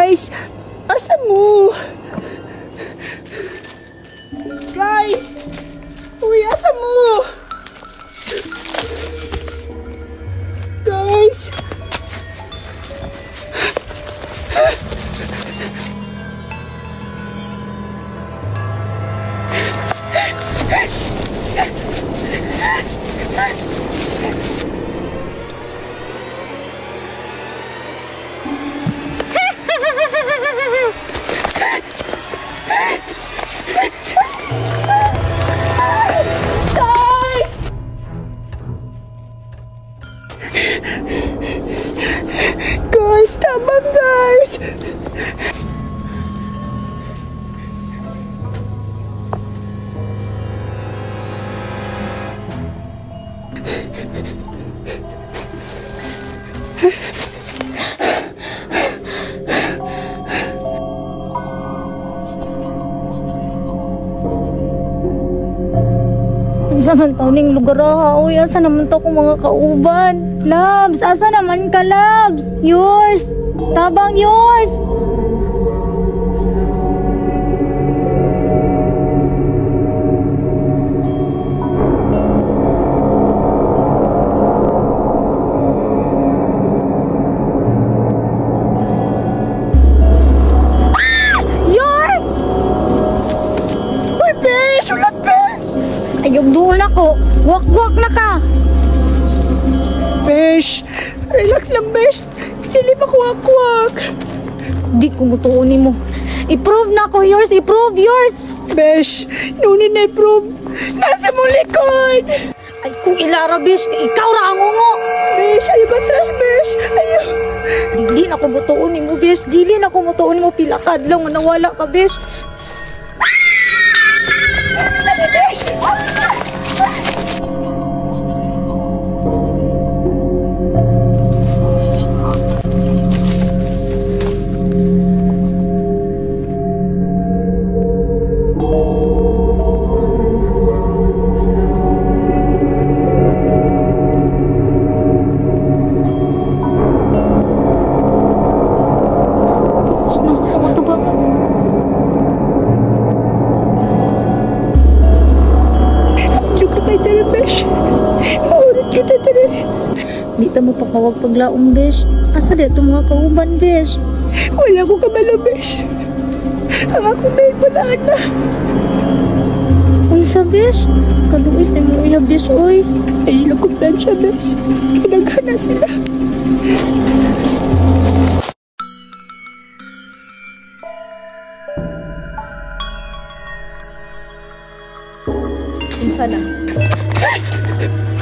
Guys! Asa mo? Guys! Uy, asa mo? Guys! Guys, tabang guys. Asa man tawning lugar ha? Uy, asa naman to ko mga kauban? Labs, asa naman ka, Labs? Yours! Tabang yours! Yours! Uy, besh! Ulat, besh! Ayog doon ako. Wak-wak na ka. Besh! Relax lang, besh. Dili makuwak-wak. Di ko mutuunin mo. I-prove na ko yours. I-prove yours. Besh, nunin na i-prove. Nasa mong likod. Ay, kung ilara, besh. Ikaw ra ang ungo. Besh, ayaw ka trust, besh. Ayaw. Dili na ko mutuunin mo, besh. Dili na ko mutuunin mo. Pilakad lang. Nawala ka, besh. Dali, besh. Di ta mo pakawag paglaong, besh. Asa di ito mga kauban, besh? Wala ko kabalo, besh. Ang akong babe wala na. Unsa, besh? Kaluis na mo iya, besh, oy. Ay, nakuplan siya, besh. Kinagana sila. Unsa na?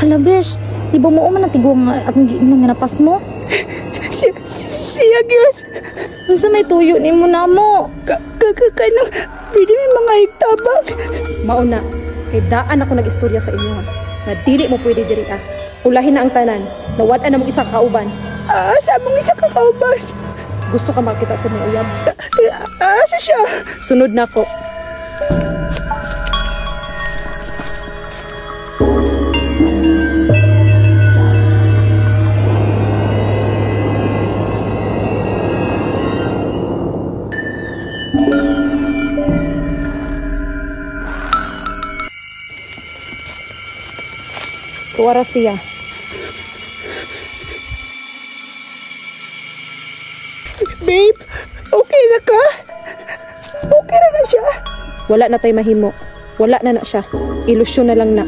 Hala, besh. Di ba mo man natigong akong giinom nga napas mo? Siya, Diyos. Unsa may tuyo ni mo na mo? Kanang pwede may mga igtabang. Mauna, kay daan ako nag-istorya sa inyo ha. Na dili mo pwede diri ah. Ulahin na ang tanan. Nawad-an na mong isa kauban. Sa mong isa kakauban. Gusto ka makita sa mga uyab? Asa siya? Sunod na ko. Tuwara siya. Babe, okay na ka? Okay na siya? Wala na tay mahimo. Wala na siya. Ilusyon na lang na.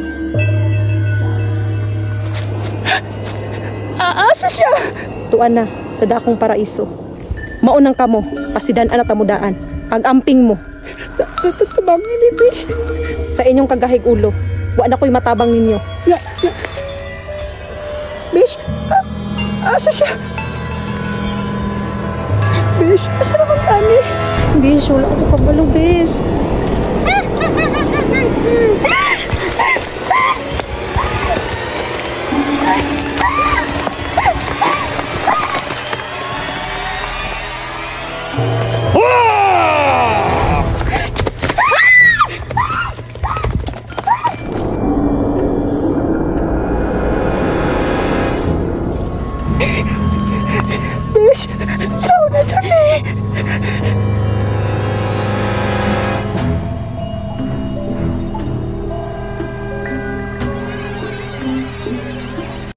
Asa siya? Tuan na sa dakong paraiso. Maunang kamo, pasidan-an at tamudaan. Ag-amping mo. Tatabangin ni Babe. Sa inyong kagahig ulo. Wa na ko'y matabang ninyo. Besh, asa siya? Besh, asa naman kami? Besh, wala ako kabalo, besh. Besh, So na dami.